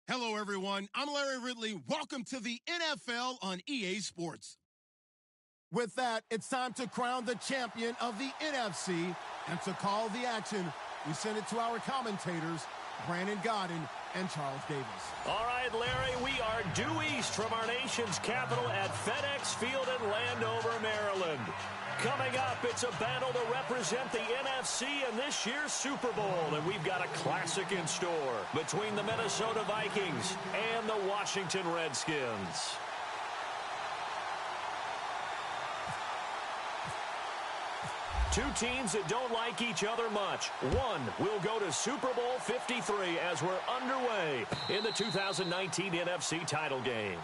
Hello, everyone. I'm Larry Ridley. Welcome to the NFL on EA Sports. With that, it's time to crown the champion of the NFC. And to call the action, we send it to our commentators, Brandon Godden and Charles Davis. All right, Larry, we are due east from our nation's capital at FedEx Field in Landover, Maryland. Coming up, it's a battle to represent the NFC in this year's Super Bowl, and we've got a classic in store between the Minnesota Vikings and the Washington Redskins. Two teams that don't like each other much. One will go to Super Bowl 53 as we're underway in the 2019 NFC title game.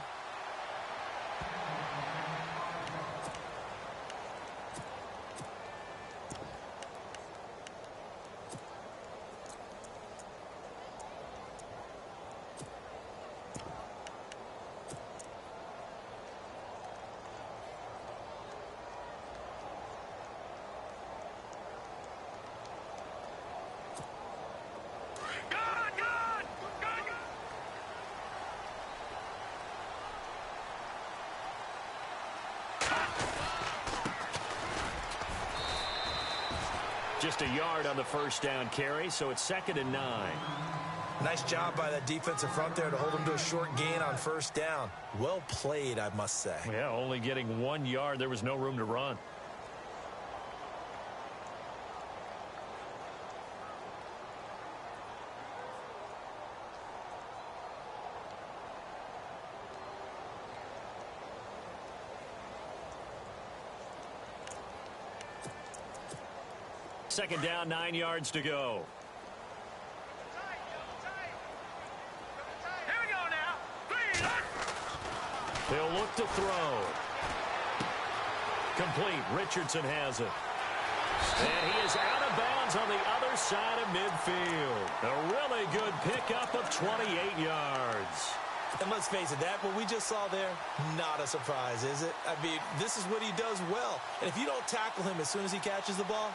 Just a yard on the first down carry, so it's 2nd and 9. Nice job by that defensive front there to hold him to a short gain on first down. Well played, I must say. Yeah, only getting 1 yard. There was no room to run. Second down, 9 yards to go. Here we go now. He'll look to throw. Complete. Richardson has it. And he is out of bounds on the other side of midfield. A really good pickup of 28 yards. And let's face it, what we just saw there, not a surprise, is it? I mean, this is what he does well. And if you don't tackle him as soon as he catches the ball,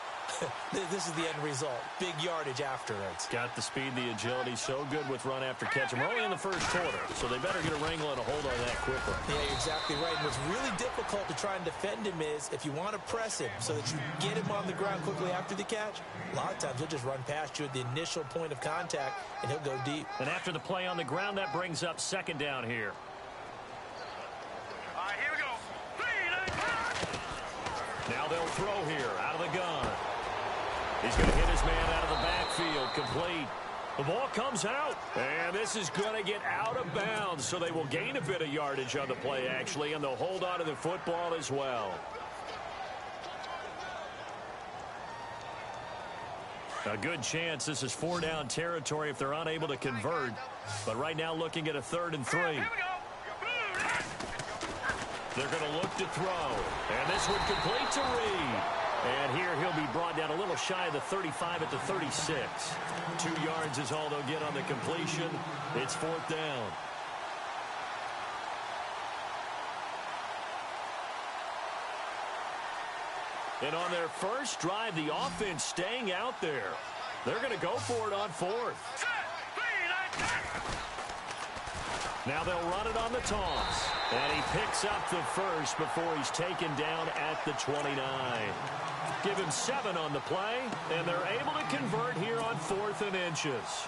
this is the end result. Big yardage afterwards. Got the speed, the agility, so good with run after catch. We're only in the first quarter, so they better get a wrangle and a hold on that quickly. Yeah, you're exactly right. And what's really difficult to try and defend him is if you want to press him so that you get him on the ground quickly after the catch, a lot of times he'll just run past you at the initial point of contact, and he'll go deep. And after the play on the ground, that brings up 2nd down here. All right, here we go. Now they'll throw here out of the gun. He's going to hit his man out of the backfield, complete. The ball comes out, and this is going to get out of bounds, so they will gain a bit of yardage on the play, actually, and they'll hold on to the football as well. A good chance this is 4-down territory if they're unable to convert, but right now looking at a 3rd and 3. They're going to look to throw, and this one complete to Reed. And here he'll be brought down a little shy of the 35 at the 36. 2 yards is all they'll get on the completion. It's 4th down. And on their first drive, the offense staying out there. They're going to go for it on 4th. Now they'll run it on the toss. And he picks up the first before he's taken down at the 29. Give him 7 on the play, and they're able to convert here on 4th and inches.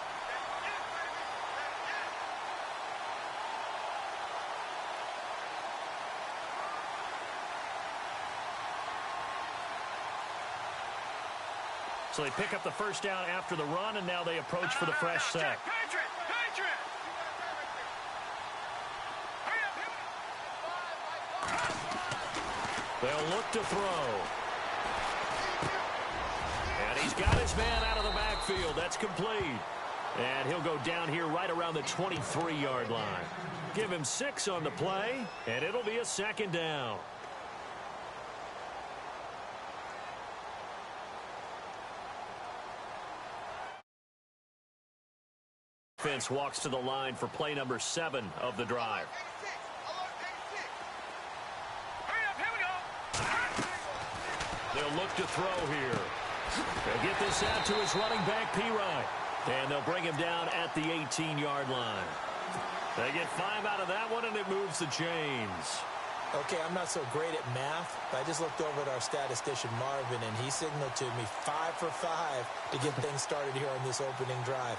So they pick up the first down after the run, and now they approach for the fresh set. They'll look to throw. And he's got his man out of the backfield. That's complete. And he'll go down here right around the 23-yard line. Give him 6 on the play, and it'll be a 2nd down. Offense walks to the line for play number 7 of the drive. They'll look to throw here. They'll get this out to his running back, P. Ryan. And they'll bring him down at the 18-yard line. They get 5 out of that one, and it moves the chains. Okay, I'm not so great at math, but I just looked over at our statistician, Marvin, and he signaled to me 5 for 5 to get things started here on this opening drive.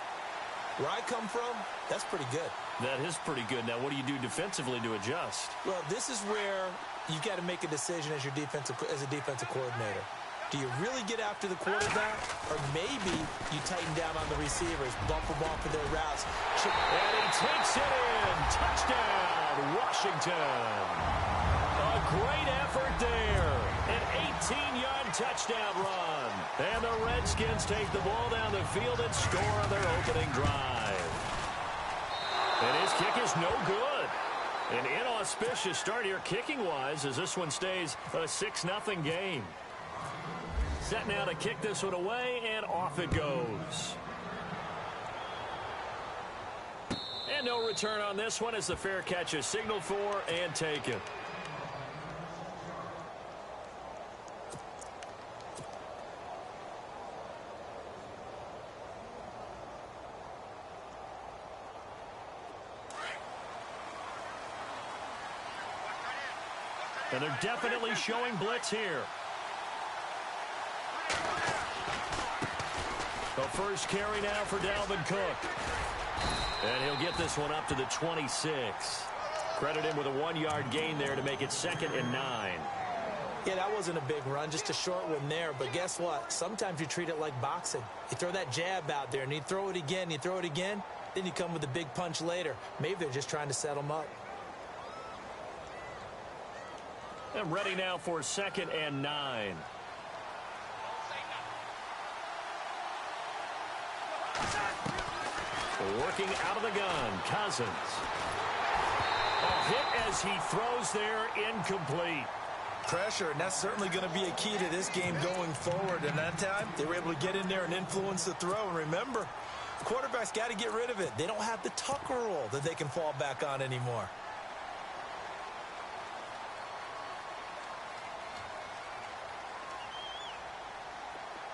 Where I come from, that's pretty good. That is pretty good. Now, what do you do defensively to adjust? Well, this is where you got to make a decision as a defensive coordinator. Do you really get after the quarterback, or maybe you tighten down on the receivers, bump them off of their routes? And he takes it in. Touchdown, Washington. A great effort there. An 18-yard touchdown run. And the Redskins take the ball down the field and score on their opening drive. And his kick is no good. An inauspicious start here kicking-wise as this one stays a 6-0 game. Set now to kick this one away, and off it goes. And no return on this one as the fair catch is signaled for and taken. And they're definitely showing blitz here. The first carry now for Dalvin Cook. And he'll get this one up to the 26. Credit him with a 1-yard gain there to make it 2nd and 9. Yeah, that wasn't a big run, just a short one there. But guess what? Sometimes you treat it like boxing. You throw that jab out there, and you throw it again, then you come with a big punch later. Maybe they're just trying to set him up. And ready now for 2nd and 9. Working out of the gun, Cousins. A hit as he throws there, incomplete. Pressure, and that's certainly going to be a key to this game going forward. And that time, they were able to get in there and influence the throw. And remember, quarterbacks got to get rid of it. They don't have the Tucker rule that they can fall back on anymore.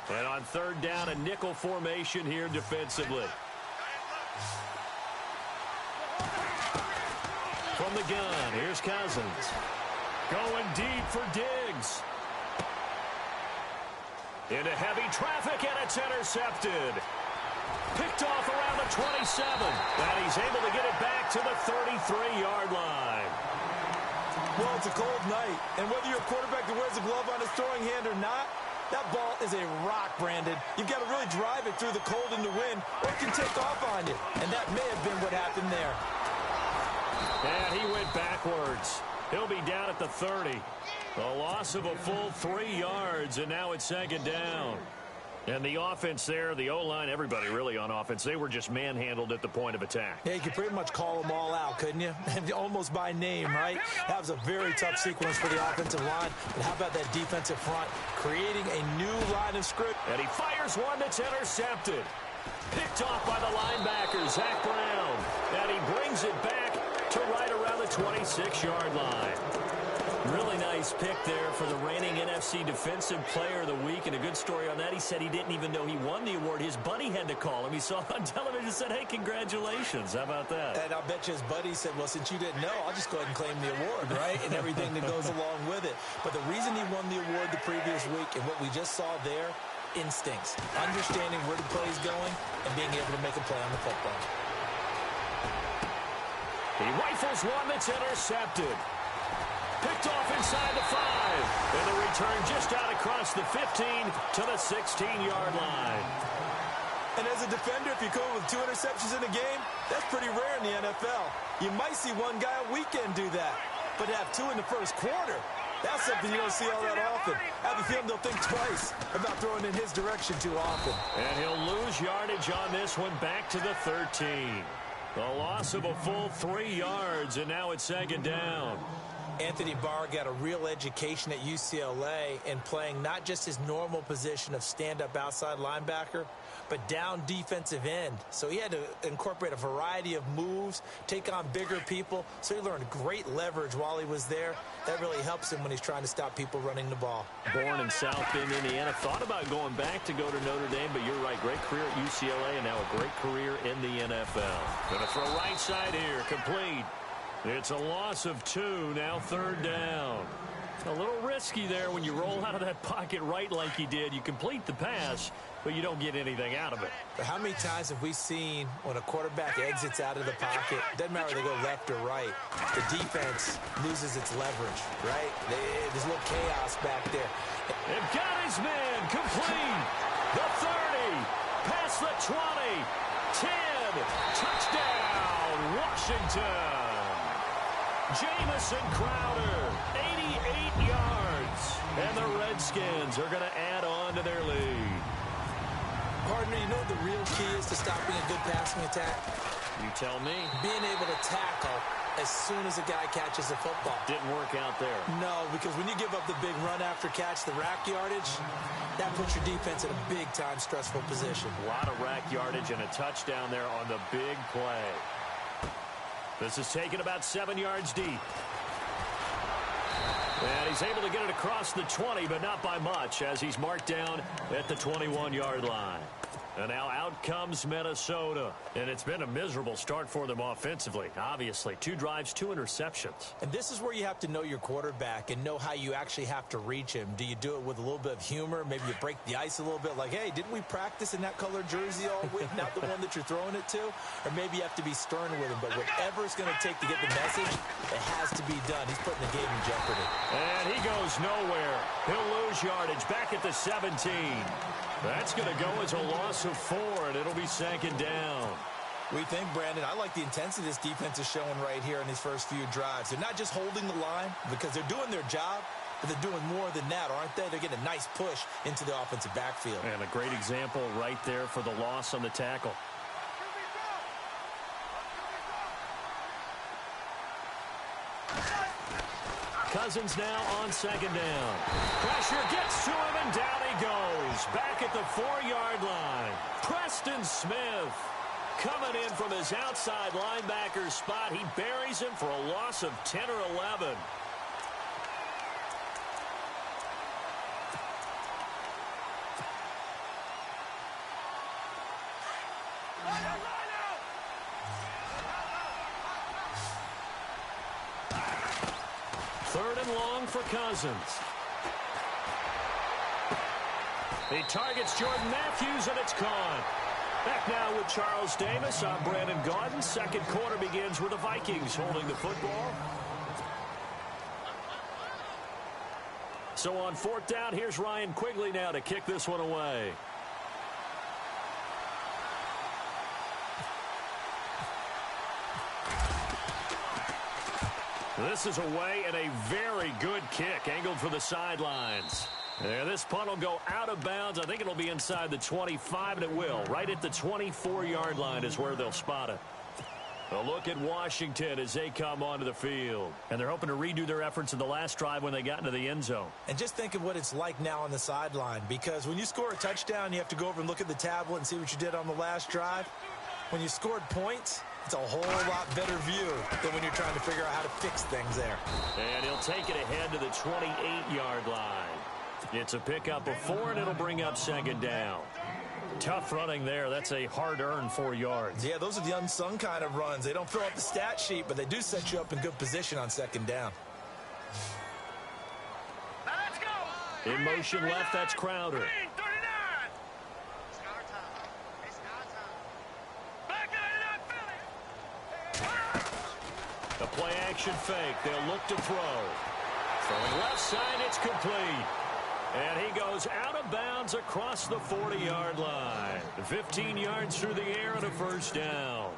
And on 3rd down, a nickel formation here defensively. From the gun, here's Cousins. Going deep for Diggs. Into heavy traffic, and it's intercepted. Picked off around the 27. And he's able to get it back to the 33-yard line. Well, it's a cold night, and whether you're a quarterback that wears a glove on his throwing hand or not, that ball is a rock, Brandon. You've got to really drive it through the cold and the wind, or it can take off on you. And that may have been what happened there. And he went backwards. He'll be down at the 30. A loss of a full 3 yards, and now it's 2nd down. And the offense there, the O-line, everybody really on offense, they were just manhandled at the point of attack. Yeah, you could pretty much call them all out, couldn't you? Almost by name, right? That was a very tough sequence for the offensive line. But how about that defensive front creating a new line of script? And he fires one that's intercepted. Picked off by the linebacker, Zach Brown. And he brings it back to right around the 26-yard line. Really nice pick there for the reigning NFC Defensive Player of the Week. And a good story on that, he said he didn't even know he won the award. His buddy had to call him. He saw it on television and said, hey, congratulations. How about that? And I'll bet you his buddy said, well, since you didn't know, I'll just go ahead and claim the award, right? And everything that goes along with it. But the reason he won the award the previous week and what we just saw there, instincts, understanding where the play is going, and being able to make a play on the football. He rifles one that's intercepted. Picked off inside the 5. And the return just out across the 15 to the 16-yard line. And as a defender, if you go with 2 interceptions in a game, that's pretty rare in the NFL. You might see one guy a weekend do that. But to have 2 in the first quarter, that's something you don't see all that often. I have a feeling they'll think twice about throwing in his direction too often. And he'll lose yardage on this one back to the 13. A loss of a full 3 yards, and now it's 2nd down. Anthony Barr got a real education at UCLA in playing not just his normal position of stand-up outside linebacker, but down defensive end. So he had to incorporate a variety of moves, take on bigger people. So he learned great leverage while he was there. That really helps him when he's trying to stop people running the ball. Born in South Bend, Indiana. Thought about going back to go to Notre Dame, but you're right. Great career at UCLA and now a great career in the NFL. Going to throw right side here. Complete. It's a loss of 2. Now 3rd down. A little risky there when you roll out of that pocket right like he did. You complete the pass, but you don't get anything out of it. But how many times have we seen when a quarterback exits out of the pocket, doesn't matter whether they go left or right, the defense loses its leverage, right? There's a little chaos back there. They've got his man. Complete. The 30. Past the 20. 10. Touchdown, Washington. Jamison Crowder, 88 yards. And the Redskins are going to add on to their lead. Partner, you know what the real key is to stopping a good passing attack? You tell me. Being able to tackle as soon as a guy catches the football. Didn't work out there. No, because when you give up the big run after catch, the rack yardage, that puts your defense in a big-time stressful position. A lot of rack yardage and a touchdown there on the big play. This is taken about 7 yards deep. And he's able to get it across the 20, but not by much, as he's marked down at the 21-yard line. And now out comes Minnesota. And it's been a miserable start for them offensively, obviously. 2 drives, 2 interceptions. And this is where you have to know your quarterback and know how you actually have to reach him. Do you do it with a little bit of humor? Maybe you break the ice a little bit, like, hey, didn't we practice in that colored jersey all week, not the one that you're throwing it to? Or maybe you have to be stern with him. But whatever it's going to take to get the message, it has to be done. He's putting the game in jeopardy. And he goes nowhere. He'll lose yardage back at the 17. That's going to go as a loss of 4, and it'll be 2nd down. We think, Brandon, I like the intensity this defense is showing right here in these first few drives. They're not just holding the line because they're doing their job, but they're doing more than that, aren't they? They're getting a nice push into the offensive backfield. And a great example right there for the loss on the tackle. Cousins now on 2nd down. Pressure gets to him, and down he goes. Back at the 4-yard line. Preston Smith coming in from his outside linebacker spot. He buries him for a loss of 10 or 11. Third and long for Cousins. He targets Jordan Matthews, and it's caught. Back now with Charles Davis. I'm Brandon Gaudin. 2nd quarter begins with the Vikings holding the football. So on 4th down, here's Ryan Quigley now to kick this one away. This is away, and a very good kick angled for the sidelines. And this punt will go out of bounds. I think it'll be inside the 25, and it will. Right at the 24-yard line is where they'll spot it. A look at Washington as they come onto the field. And they're hoping to redo their efforts in the last drive when they got into the end zone. And just think of what it's like now on the sideline, because when you score a touchdown, you have to go over and look at the tablet and see what you did on the last drive. When you scored points, it's a whole lot better view than when you're trying to figure out how to fix things there. And he'll take it ahead to the 28-yard line. It's a pickup of 4, and it'll bring up 2nd down. Tough running there. That's a hard-earned 4 yards. Yeah, those are the unsung kind of runs. They don't fill out the stat sheet, but they do set you up in good position on 2nd down. Now let's go. In motion left, that's Crowder. 39. Back 99, Philly. The play-action fake. They'll look to throw. Throwing left side, it's complete. And he goes out of bounds across the 40-yard line. 15 yards through the air and a 1st down.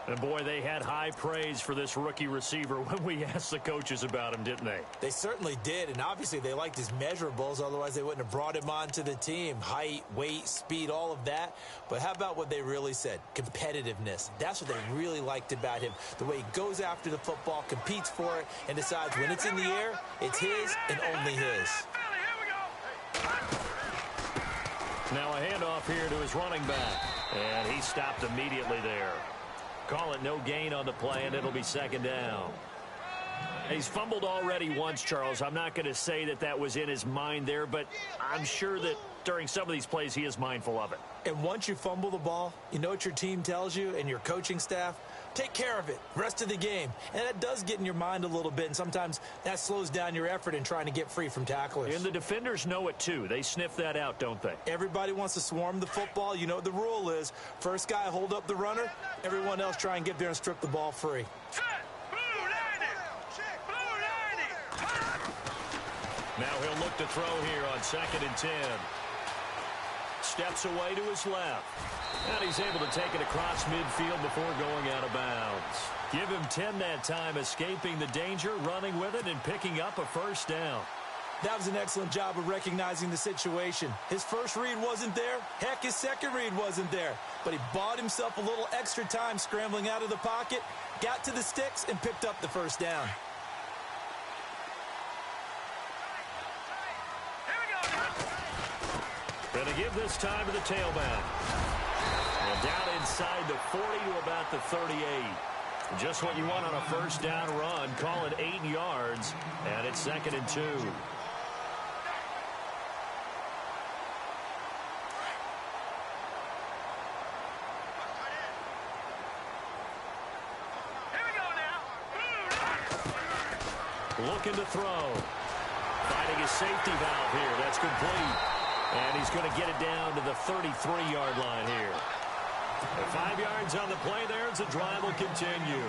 And, boy, they had high praise for this rookie receiver when we asked the coaches about him, didn't they? They certainly did, and obviously they liked his measurables. Otherwise, they wouldn't have brought him onto the team. Height, weight, speed, all of that. But how about what they really said? Competitiveness. That's what they really liked about him. The way he goes after the football, competes for it, and decides when it's in the air, it's his and only his. Now a handoff here to his running back. And he stopped immediately there. Call it no gain on the play, and it'll be second down. He's fumbled already once, Charles. I'm not going to say that that was in his mind there, but I'm sure that during some of these plays he is mindful of it. And once you fumble the ball, you know what your team tells you and your coaching staff? Take care of it. Rest of the game. And that does get in your mind a little bit, and sometimes that slows down your effort in trying to get free from tacklers. And the defenders know it, too. They sniff that out, don't they? Everybody wants to swarm the football. You know what the rule is. First guy hold up the runner. Everyone else try and get there and strip the ball free. Now he'll look to throw here on 2nd and 10. Steps away to his left. And he's able to take it across midfield before going out of bounds. Give him 10 that time, escaping the danger, running with it, and picking up a first down. That was an excellent job of recognizing the situation. His first read wasn't there. Heck, his second read wasn't there. But he bought himself a little extra time scrambling out of the pocket, got to the sticks, and picked up the first down. Going to give this time to the tailback. And down inside the 40 to about the 38. Just what you want on a first down run. Call it 8 yards. And it's 2nd and 2. Looking to throw. Finding his safety valve here. That's complete. And he's going to get it down to the 33-yard line here. 5 yards on the play there as the drive will continue.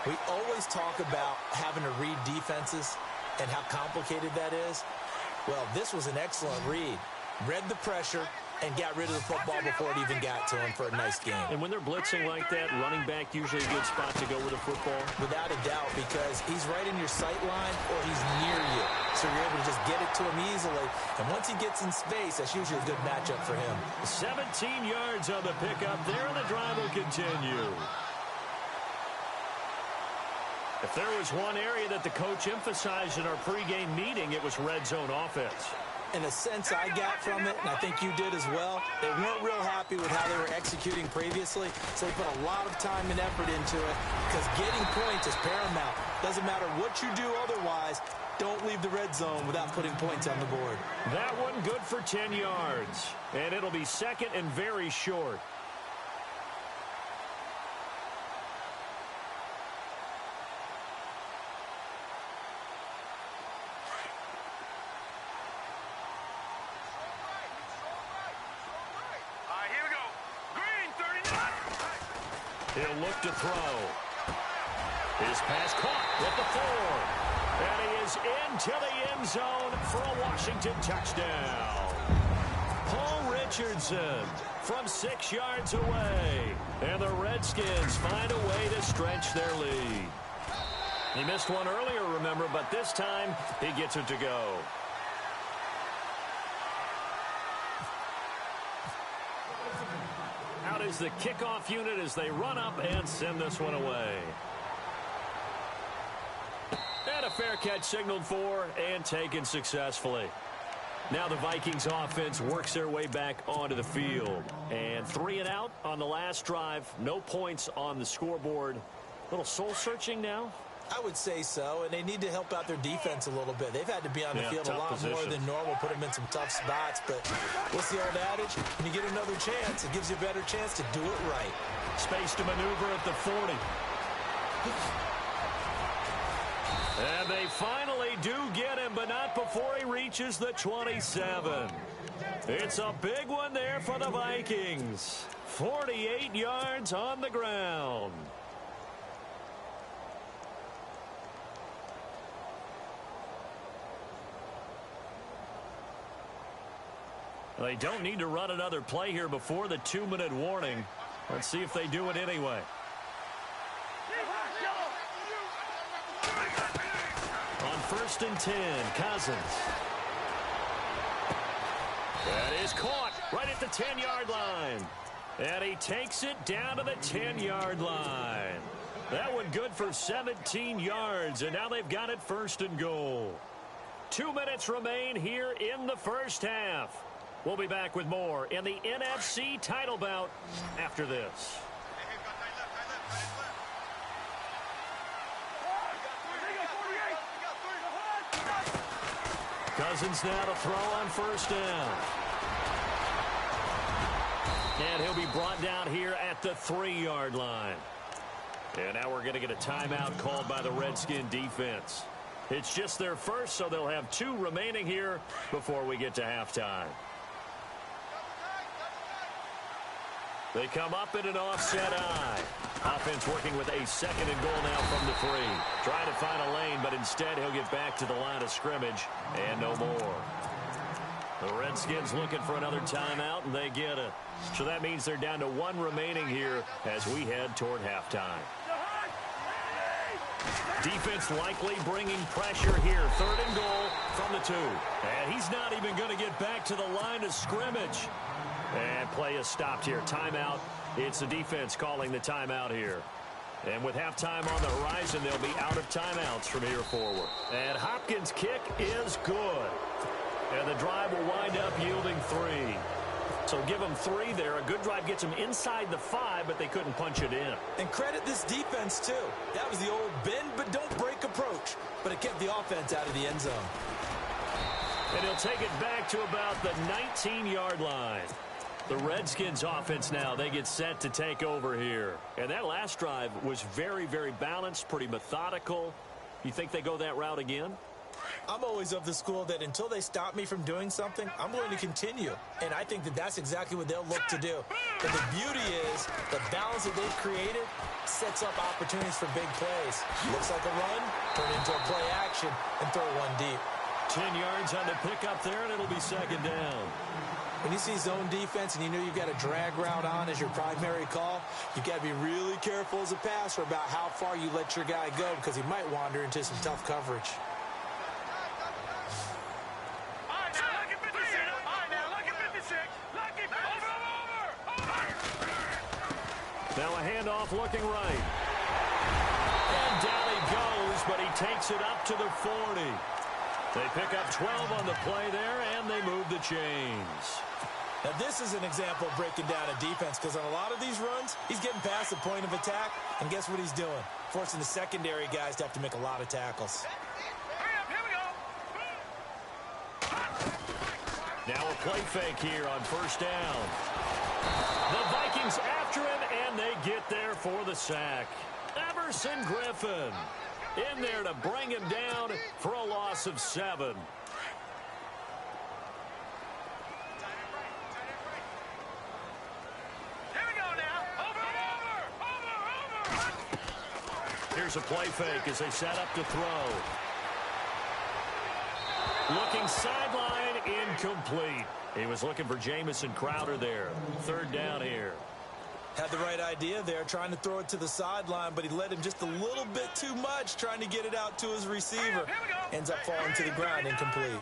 We always talk about having to read defenses and how complicated that is. Well, this was an excellent read. Read the pressure and got rid of the football before it even got to him for a nice game. And when they're blitzing like that, running back usually a good spot to go with the football? Without a doubt, because he's right in your sight line or he's near you. So you're able to just get it to him easily. And once he gets in space, that's usually a good matchup for him. 17 yards on the pickup there, and the drive will continue. If there was one area that the coach emphasized in our pregame meeting, it was red zone offense. In a sense I got from it, and I think you did as well, they weren't real happy with how they were executing previously, so they put a lot of time and effort into it because getting points is paramount. Doesn't matter what you do otherwise, don't leave the red zone without putting points on the board. That one good for 10 yards, and it'll be 2nd and very short. He'll look to throw. His pass caught with the 4. And he is into the end zone for a Washington touchdown. Paul Richardson from 6 yards away. And the Redskins find a way to stretch their lead. He missed one earlier, remember, but this time he gets it to go. Out is the kickoff unit as they run up and send this one away. And a fair catch signaled for and taken successfully. Now the Vikings offense works their way back onto the field. And 3 and out on the last drive. No points on the scoreboard. A little soul-searching now? I would say so, and they need to help out their defense a little bit. They've had to be on the field a lot more than normal, put them in some tough spots. But what's the old adage? When you get another chance, it gives you a better chance to do it right. Space to maneuver at the 40. And they finally do get him, but not before he reaches the 27. It's a big one there for the Vikings. 48 yards on the ground. They don't need to run another play here before the 2-minute warning. Let's see if they do it anyway. On 1st and 10, Cousins. That is caught right at the 10-yard line. And he takes it down to the 10-yard line. That one good for 17 yards, and now they've got it 1st and goal. 2 minutes remain here in the first half. We'll be back with more in the NFC title bout after this. Cousins now to throw on first down. And he'll be brought down here at the 3-yard line. And now we're going to get a timeout called by the Redskin defense. It's just their first, so they'll have 2 remaining here before we get to halftime. They come up in an offset eye. Offense working with a 2nd and goal now from the 3. Trying to find a lane, but instead he'll get back to the line of scrimmage and no more. The Redskins looking for another timeout, and they get it. So that means they're down to 1 remaining here as we head toward halftime. Defense likely bringing pressure here. 3rd and goal from the 2. And he's not even going to get back to the line of scrimmage. And play is stopped here. Timeout. It's the defense calling the timeout here. And with halftime on the horizon, they'll be out of timeouts from here forward. And Hopkins' kick is good. And the drive will wind up yielding 3. So give them 3 there. A good drive gets them inside the 5, but they couldn't punch it in. And credit this defense, too. That was the old bend but don't break approach. But it kept the offense out of the end zone. And he'll take it back to about the 19-yard line. The Redskins offense now, they get set to take over here. And that last drive was very, very balanced, pretty methodical. You think they go that route again? I'm always of the school that until they stop me from doing something, I'm going to continue. And I think that that's exactly what they'll look to do. But the beauty is the balance that they've created sets up opportunities for big plays. Looks like a run, turn into a play action, and throw one deep. 10 yards on the pickup there, and it'll be 2nd down. When you see zone defense and you know you've got a drag route on as your primary call, you've got to be really careful as a passer about how far you let your guy go because he might wander into some tough coverage. Now a handoff looking right. And down he goes, but he takes it up to the 40. They pick up 12 on the play there, and they move the chains. Now, this is an example of breaking down a defense because on a lot of these runs, he's getting past the point of attack, and guess what he's doing? Forcing the secondary guys to have to make a lot of tackles. Now a play fake here on first down. The Vikings after him, and they get there for the sack. Everson Griffin in there to bring him down for a loss of 7. Here's a play fake as they set up to throw. Looking sideline, incomplete. He was looking for Jamison Crowder there. 3rd down here. Had the right idea there, trying to throw it to the sideline, but he led him just a little bit too much, trying to get it out to his receiver. Ends up falling to the ground, incomplete.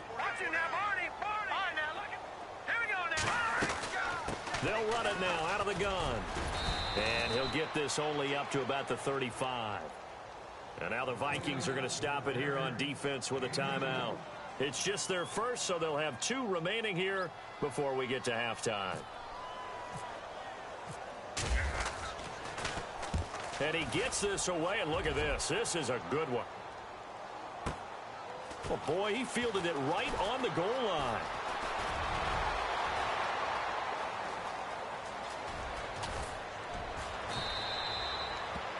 They'll run it now out of the gun. And he'll get this only up to about the 35. And now the Vikings are going to stop it here on defense with a timeout. It's just their first, so they'll have 2 remaining here before we get to halftime. And he gets this away, and look at this. This is a good one. Oh, boy, he fielded it right on the goal line.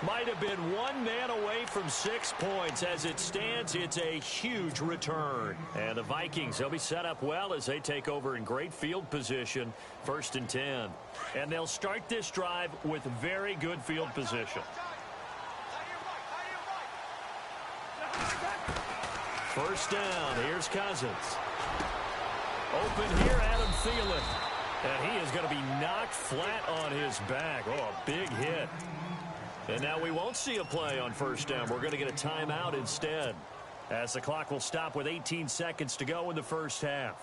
Might have been 1 man away from 6 points. As it stands, it's a huge return. And the Vikings, they'll be set up well as they take over in great field position. 1st and 10. And they'll start this drive with very good field position. First down. Here's Cousins. Open here, Adam Thielen. And he is going to be knocked flat on his back. Oh, a big hit. And now we won't see a play on first down. We're going to get a timeout instead, as the clock will stop with 18 seconds to go in the first half.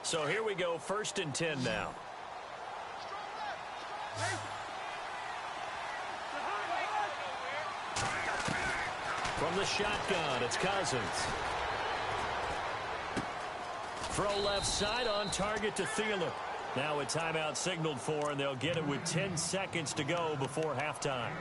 So here we go, 1st and 10 now. From the shotgun, it's Cousins. Throw left side on target to Thielen. Now a timeout signaled for, and they'll get it with 10 seconds to go before halftime.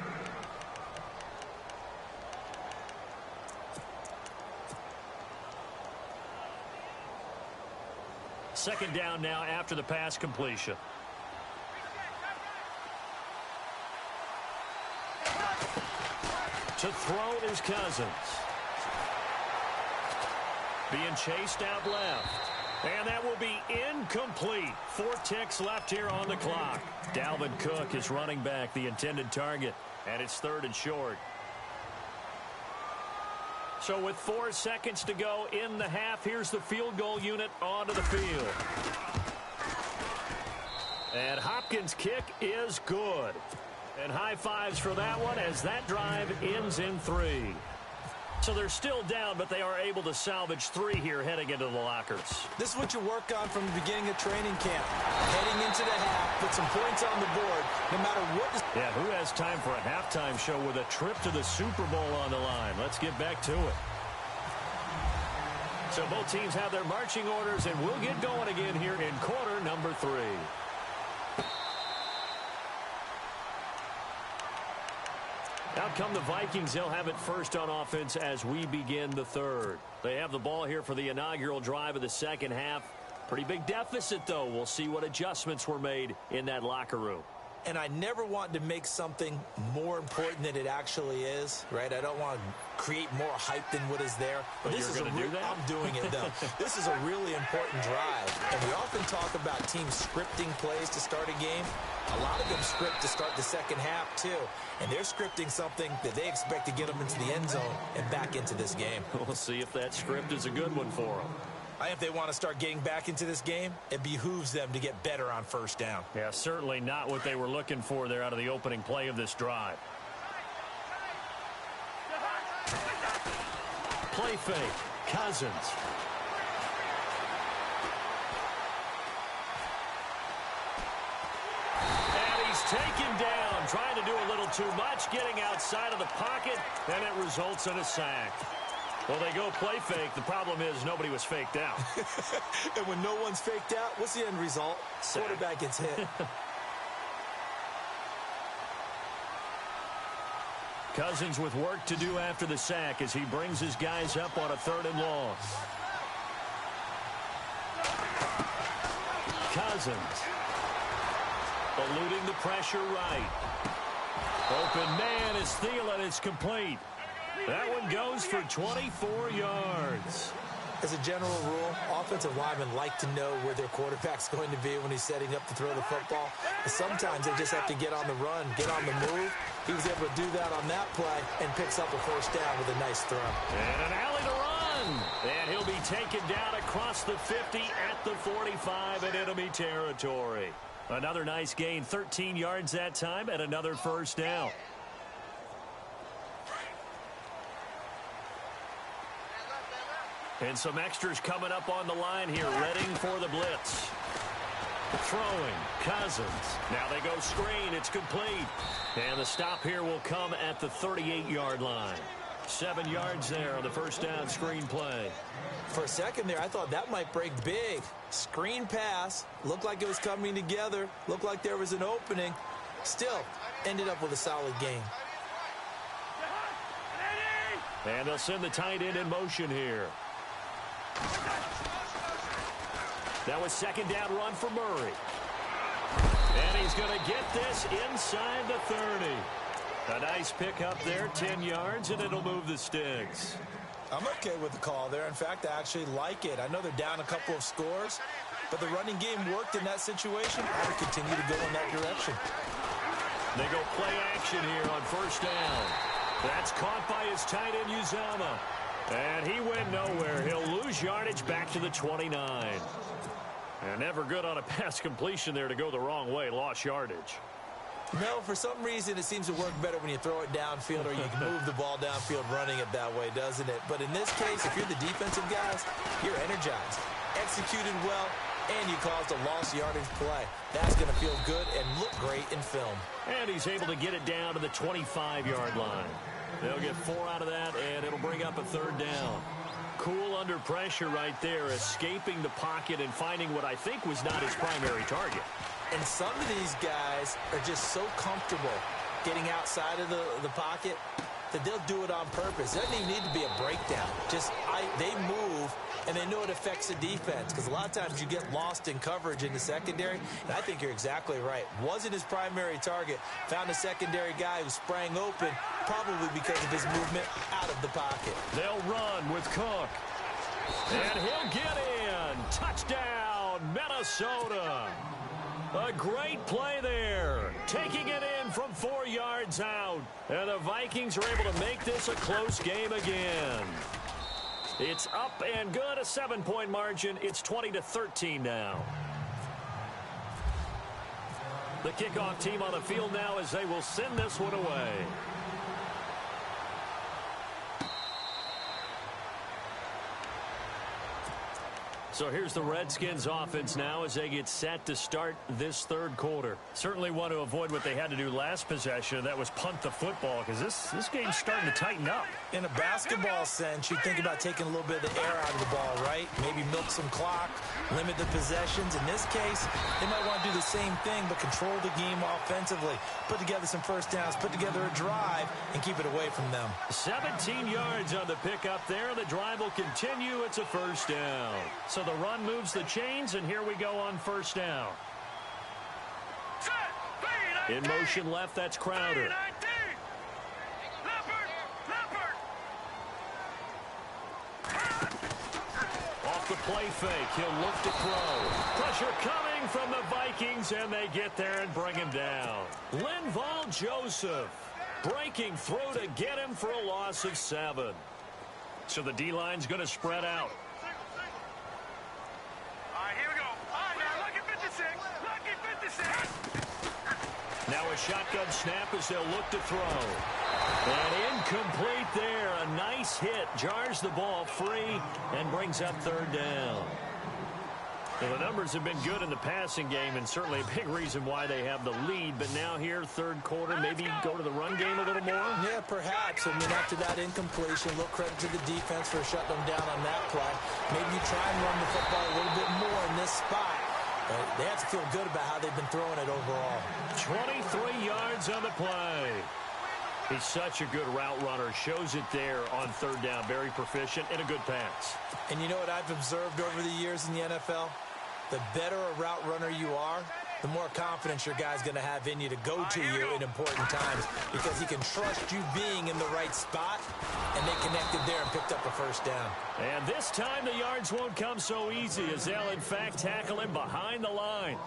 Second down now after the pass completion. To throw is Cousins. Being chased out left. And that will be incomplete. 4 ticks left here on the clock. Dalvin Cook is running back, the intended target. And it's 3rd and short. So with 4 seconds to go in the half, here's the field goal unit onto the field. And Hopkins' kick is good. And high fives for that one as that drive ends in 3. So they're still down, but they are able to salvage 3 here heading into the lockers. This is what you work on from the beginning of training camp. Heading into the half, put some points on the board, no matter what. Yeah, who has time for a halftime show with a trip to the Super Bowl on the line? Let's get back to it. So both teams have their marching orders, and we'll get going again here in quarter number 3. Out come the Vikings. They'll have it first on offense as we begin the 3rd. They have the ball here for the inaugural drive of the second half. Pretty big deficit, though. We'll see what adjustments were made in that locker room. And I never want to make something more important than it actually is, right? I don't want to create more hype than what is there. But this is do that? I'm doing it, though. This is a really important drive. And we often talk about teams scripting plays to start a game. A lot of them script to start the second half, too. And they're scripting something that they expect to get them into the end zone and back into this game. We'll see if that script is a good one for them. If they want to start getting back into this game, it behooves them to get better on first down. Yeah, certainly not what they were looking for there out of the opening play of this drive. Play fake. Cousins. And he's taken down, trying to do a little too much, getting outside of the pocket, and it results in a sack. Well, they go play fake. The problem is nobody was faked out. And when no one's faked out, what's the end result? Sack. Quarterback gets hit. Cousins with work to do after the sack as he brings his guys up on a 3rd and long. Cousins eluding the pressure right. Open man is Thielen. It's complete. That one goes for 24 yards. As a general rule, offensive linemen like to know where their quarterback's going to be when he's setting up to throw the football. But sometimes they just have to get on the run, get on the move. He was able to do that on that play and picks up a first down with a nice throw. And an alley to run. And he'll be taken down across the 50 at the 45 in enemy territory. Another nice gain, 13 yards that time, and another first down. And some extras coming up on the line here, readying for the blitz. Throwing, Cousins. Now they go screen, it's complete. And the stop here will come at the 38-yard line. 7 yards there on the first down screen play. For a second there, I thought that might break big. Screen pass, looked like it was coming together, looked like there was an opening. Still, ended up with a solid gain. And they'll send the tight end in motion here. That was second down run for Murray. And he's going to get this inside the 30. A nice pickup there, 10 yards, and it'll move the sticks. I'm okay with the call there. In fact, I actually like it. I know they're down a couple of scores, but the running game worked in that situation. I would continue to go in that direction. They go play action here on first down. That's caught by his tight end, Uzama. And he went nowhere. He'll lose yardage back to the 29. And never good on a pass completion there to go the wrong way. Lost yardage. No, for some reason it seems to work better when you throw it downfield or you can move the ball downfield running it that way, doesn't it? But in this case, if you're the defensive guys, you're energized, executed well, and you caused a lost yardage play. That's going to feel good and look great in film. And he's able to get it down to the 25-yard line. They'll get 4 out of that, and it'll bring up a 3rd down. Cool under pressure right there, escaping the pocket and finding what I think was not his primary target. And some of these guys are just so comfortable getting outside of the pocket that they'll do it on purpose. It doesn't even need to be a breakdown. They move, and they know it affects the defense, because a lot of times you get lost in coverage in the secondary, and I think you're exactly right. Wasn't his primary target. Found a secondary guy who sprang open, probably because of his movement out of the pocket. They'll run with Cook. And he'll get in. Touchdown, Minnesota. A great play there. Taking it in from 4 yards out. And the Vikings are able to make this a close game again. It's up and good, a 7-point margin. It's 20-13 now. The kickoff team on the field now as they will send this one away. So here's the Redskins offense now as they get set to start this 3rd quarter. Certainly want to avoid what they had to do last possession, and that was punt the football, because this game's starting to tighten up. In a basketball sense, you think about taking a little bit of the air out of the ball, right? Maybe milk some clock, limit the possessions. In this case, they might want to do the same thing, but control the game offensively. Put together some first downs, put together a drive, and keep it away from them. 17 yards on the pickup there. The drive will continue. It's a 1st down. So the run moves the chains, and here we go on 1st down. In motion left, that's Crowder. Off the play fake, he'll look to throw. Pressure coming from the Vikings, and they get there and bring him down. Linval Joseph breaking through to get him for a loss of 7. So the D-line's going to spread out. Now a shotgun snap as they'll look to throw. And incomplete there. A nice hit. Jars the ball free and brings up 3rd down. Well, the numbers have been good in the passing game, and certainly a big reason why they have the lead. But now here, 3rd quarter, maybe go to the run game a little more? Yeah, perhaps. I mean, after that incompletion, a little credit to the defense for shutting them down on that play. Maybe you try and run the football a little bit more in this spot. They have to feel good about how they've been throwing it overall. 23 yards on the play. He's such a good route runner. Shows it there on 3rd down. Very proficient and a good pass. And you know what I've observed over the years in the NFL? The better a route runner you are, the more confidence your guy's going to have in you to go to you in important times, because he can trust you being in the right spot, and they connected there and picked up a 1st down. And this time the yards won't come so easy, as they'll in fact tackle him behind the line.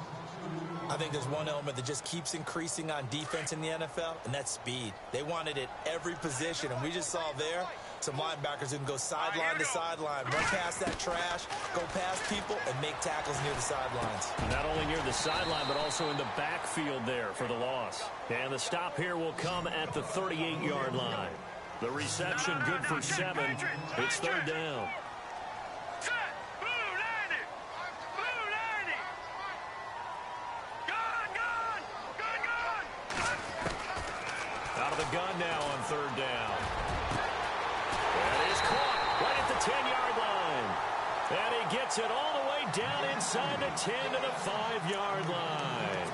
I think there's one element that just keeps increasing on defense in the NFL, and that's speed. They want it at every position, and we just saw there some linebackers who can go sideline to sideline, run past that trash, go past people, and make tackles near the sidelines. Not only near the sideline, but also in the backfield there for the loss. And the stop here will come at the 38-yard line. The reception good for 7. It's 3rd down. Out of the gun now on 3rd down. And he's caught right at the 10-yard line. And he gets it all the way down inside the 10 to the 5-yard line.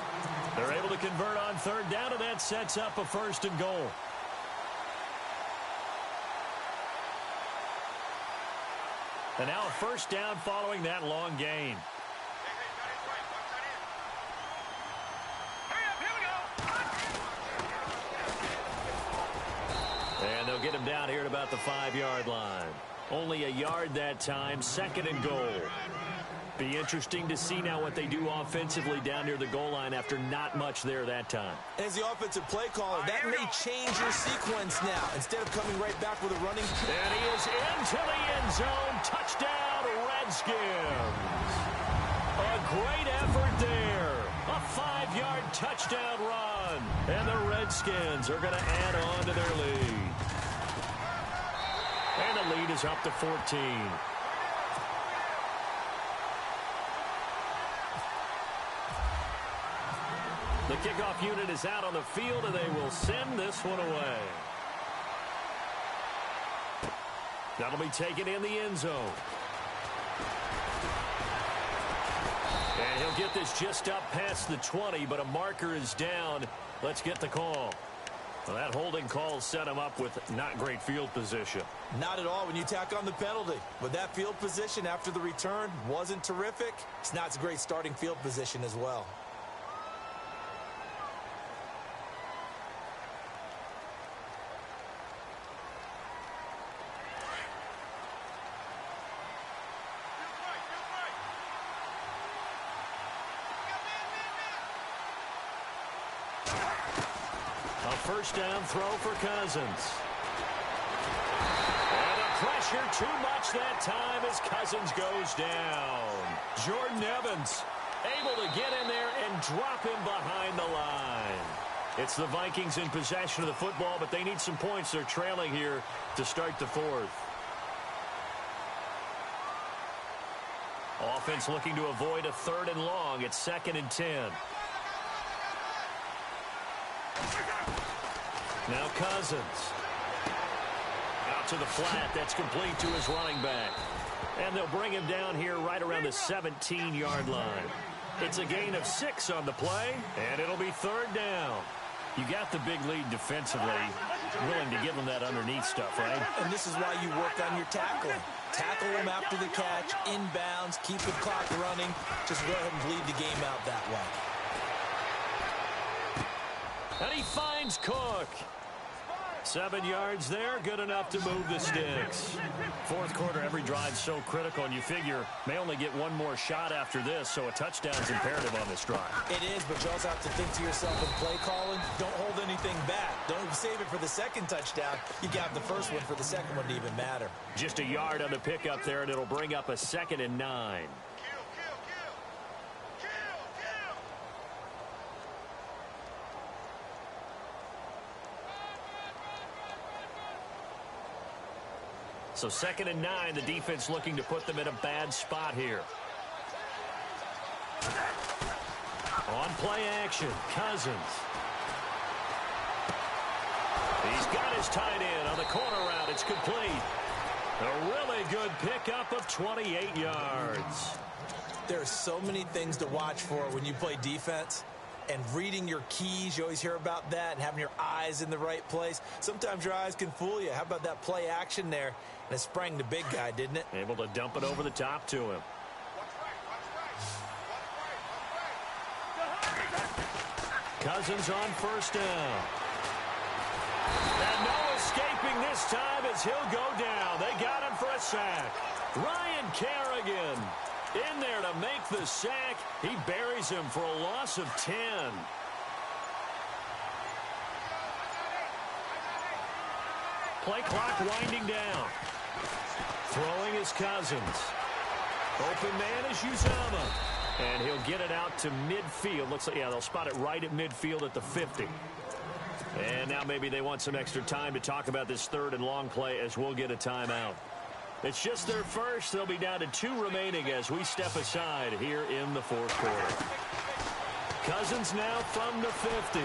They're able to convert on 3rd down, and that sets up a 1st and goal. And now a 1st down following that long gain. And they'll get him down here at about the 5-yard line. Only a yard that time, 2nd and goal. Be interesting to see now what they do offensively down near the goal line after not much there that time. As the offensive play caller, that may change your sequence now. Instead of coming right back with a running. And he is into the end zone. Touchdown, Redskins. A great effort there. A 5-yard touchdown run. And the Redskins are going to add on to their lead. And the lead is up to 14. The kickoff unit is out on the field, and they will send this one away. That'll be taken in the end zone. And he'll get this just up past the 20, but a marker is down. Let's get the call. Well, that holding call set him up with not great field position. Not at all when you tack on the penalty. But that field position after the return wasn't terrific. It's not a great starting field position as well. First down throw for Cousins. And the pressure too much that time as Cousins goes down. Jordan Evans able to get in there and drop him behind the line. It's the Vikings in possession of the football, but they need some points. They're trailing here to start the fourth. Offense looking to avoid a 3rd and long. It's 2nd and 10. Now Cousins. Out to the flat. That's complete to his running back. And they'll bring him down here right around the 17-yard line. It's a gain of 6 on the play, and it'll be 3rd down. You got the big lead defensively. Willing to give them that underneath stuff, right? And this is why you work on your tackling. Tackle them after the catch, inbounds, keep the clock running. Just go ahead and bleed the game out that way. And he finds Cook. 7 yards there, good enough to move the sticks. Fourth quarter, every drive so critical, and you figure may only get one more shot after this, so a touchdown's imperative on this drive. It is, but you also have to think to yourself in play calling, don't hold anything back. Don't save it for the second touchdown. You got the first one for the second one to even matter. Just a yard on the pickup there, and it'll bring up a 2nd and 9. So 2nd and 9, the defense looking to put them in a bad spot here. On play action, Cousins. He's got his tight end on the corner route. It's complete. A really good pickup of 28 yards. There are so many things to watch for when you play defense. And reading your keys, you always hear about that, and having your eyes in the right place. Sometimes your eyes can fool you. How about that play action there? And it sprang the big guy, didn't it? Able to dump it over the top to him. Cousins on first down. And no escaping this time as he'll go down. They got him for a sack. Ryan Kerrigan in there to make the sack. He buries him for a loss of 10. Play clock winding down. Throwing is Cousins. Open man is Uzama. And he'll get it out to midfield. Looks like, yeah, they'll spot it right at midfield at the 50. And now maybe they want some extra time to talk about this 3rd and long play as we'll get a timeout. It's just their first. They'll be down to 2 remaining as we step aside here in the fourth quarter. Cousins now from the 50.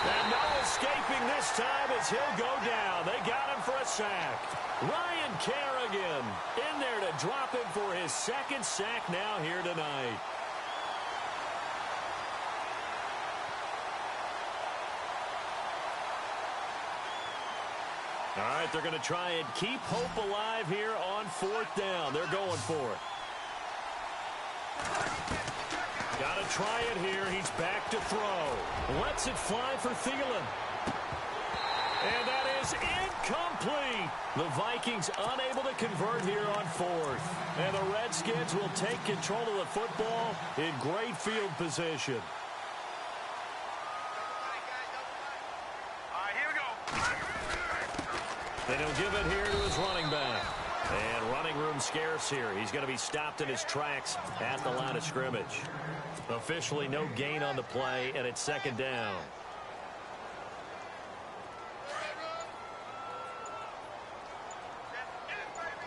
And no escaping this time as he'll go down. They got him for a sack. Ryan Kerrigan in there to drop him for his 2nd sack now here tonight. All right, they're going to try and keep hope alive here on 4th down. They're going for it. Got to try it here. He's back to throw. Lets it fly for Thielen. And that is incomplete. The Vikings unable to convert here on 4th. And the Redskins will take control of the football in great field position. Then he'll give it here to his running back. And running room scarce here. He's going to be stopped in his tracks at the line of scrimmage. Officially no gain on the play, and it's 2nd down.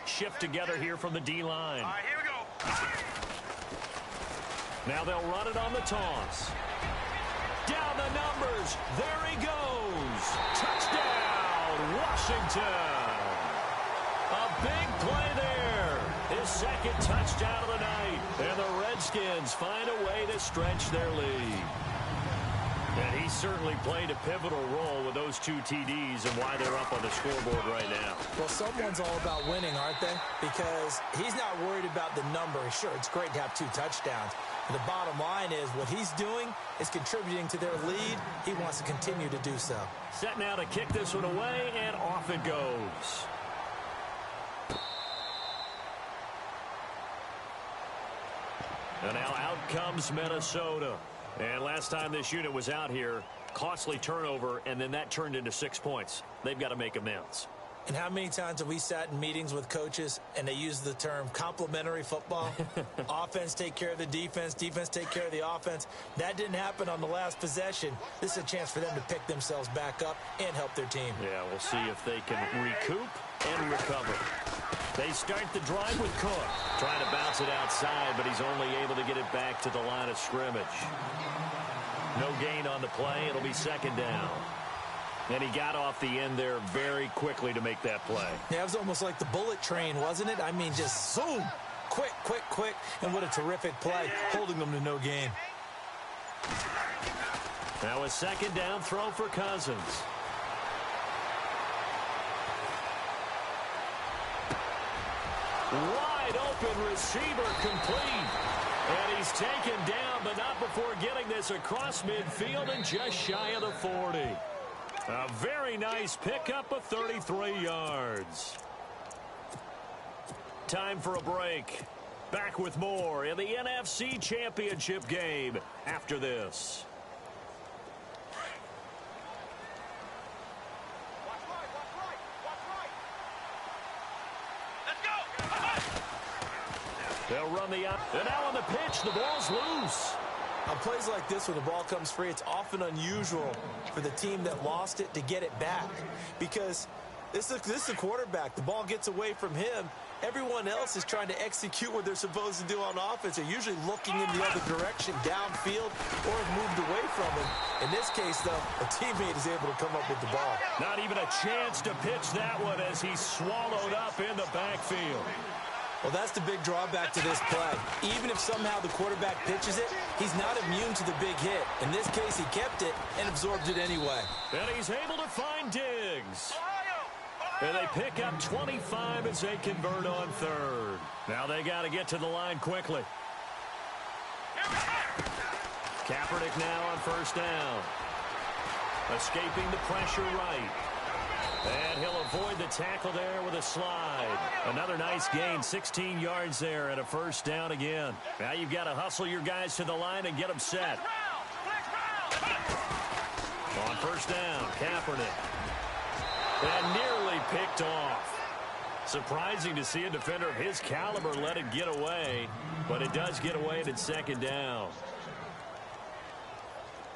Shift together here from the D-line. All right, here we go. Now they'll run it on the toss. Down the numbers. There he goes. Touchdown, Washington. A big play there. His second touchdown of the night. And the Redskins find a way to stretch their lead. And he certainly played a pivotal role with those 2 TDs and why they're up on the scoreboard right now. Well, someone's all about winning, aren't they? Because he's not worried about the number. Sure, it's great to have 2 touchdowns. But the bottom line is what he's doing is contributing to their lead. He wants to continue to do so. Set now to kick this one away, and off it goes. And now out comes Minnesota. And last time this unit was out here, costly turnover, and then that turned into 6 points. They've got to make amends. And how many times have we sat in meetings with coaches and they use the term complementary football? Offense take care of the defense, defense take care of the offense. That didn't happen on the last possession. This is a chance for them to pick themselves back up and help their team. Yeah, we'll see if they can recoup and recover. They start the drive with Cook. Trying to bounce it outside, but he's only able to get it back to the line of scrimmage. No gain on the play. It'll be second down. And he got off the end there very quickly to make that play. Yeah, it was almost like the bullet train, wasn't it? I mean, just zoom. Quick, quick, quick. And what a terrific play, holding them to no gain. Now a second down throw for Cousins. Wide open receiver complete. And he's taken down, but not before getting this across midfield and just shy of the 40. A very nice pickup of 33 yards. Time for a break. Back with more in the NFC Championship game after this. They'll run the out. And now on the pitch, the ball's loose. On plays like this where the ball comes free, it's often unusual for the team that lost it to get it back. Because this is a quarterback. The ball gets away from him. Everyone else is trying to execute what they're supposed to do on offense. They're usually looking in the other direction, downfield, or have moved away from him. In this case, though, a teammate is able to come up with the ball. Not even a chance to pitch that one as he's swallowed up in the backfield. Well, that's the big drawback to this play. Even if somehow the quarterback pitches it, he's not immune to the big hit. In this case, he kept it and absorbed it anyway. And he's able to find Diggs. And they pick up 25 as they convert on third. Now they got to get to the line quickly. Kaepernick now on first down. Escaping the pressure right. And he'll avoid the tackle there with a slide. Another nice gain, 16 yards there and a first down again. Now you've got to hustle your guys to the line and get them set. On first down, Kaepernick. And nearly picked off. Surprising to see a defender of his caliber let it get away, but it does get away and it's second down.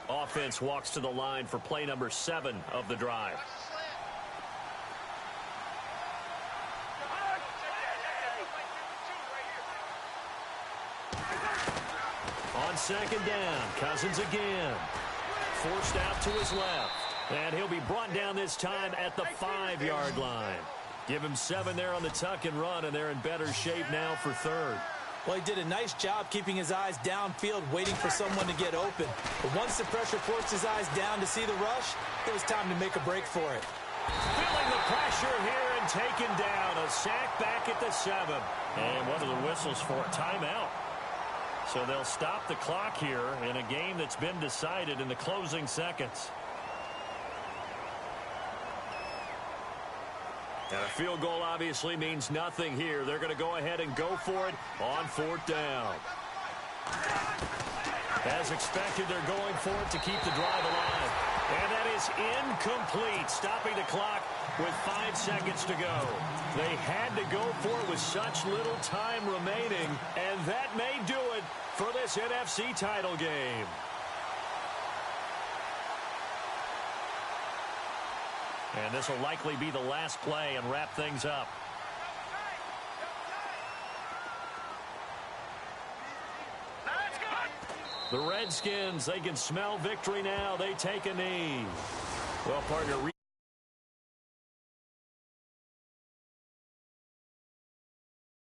Offense walks to the line for play number 7 of the drive. On second down, Cousins again. Forced out to his left. And he'll be brought down this time at the 5-yard line. Give him 7 there on the tuck and run, and they're in better shape now for third. Well, he did a nice job keeping his eyes downfield, waiting for someone to get open. But once the pressure forced his eyes down to see the rush, it was time to make a break for it. Feeling the pressure here and taken down. A sack back at the 7. And one of the whistles for a timeout. So they'll stop the clock here in a game that's been decided in the closing seconds. And a field goal obviously means nothing here. They're going to go ahead and go for it on fourth down. As expected, they're going for it to keep the drive alive. And that is incomplete, stopping the clock with 5 seconds to go. They had to go for it with such little time remaining, and that may do it for this NFC title game. And this will likely be the last play and wrap things up. The Redskins, they can smell victory now. They take a knee. Well, partner,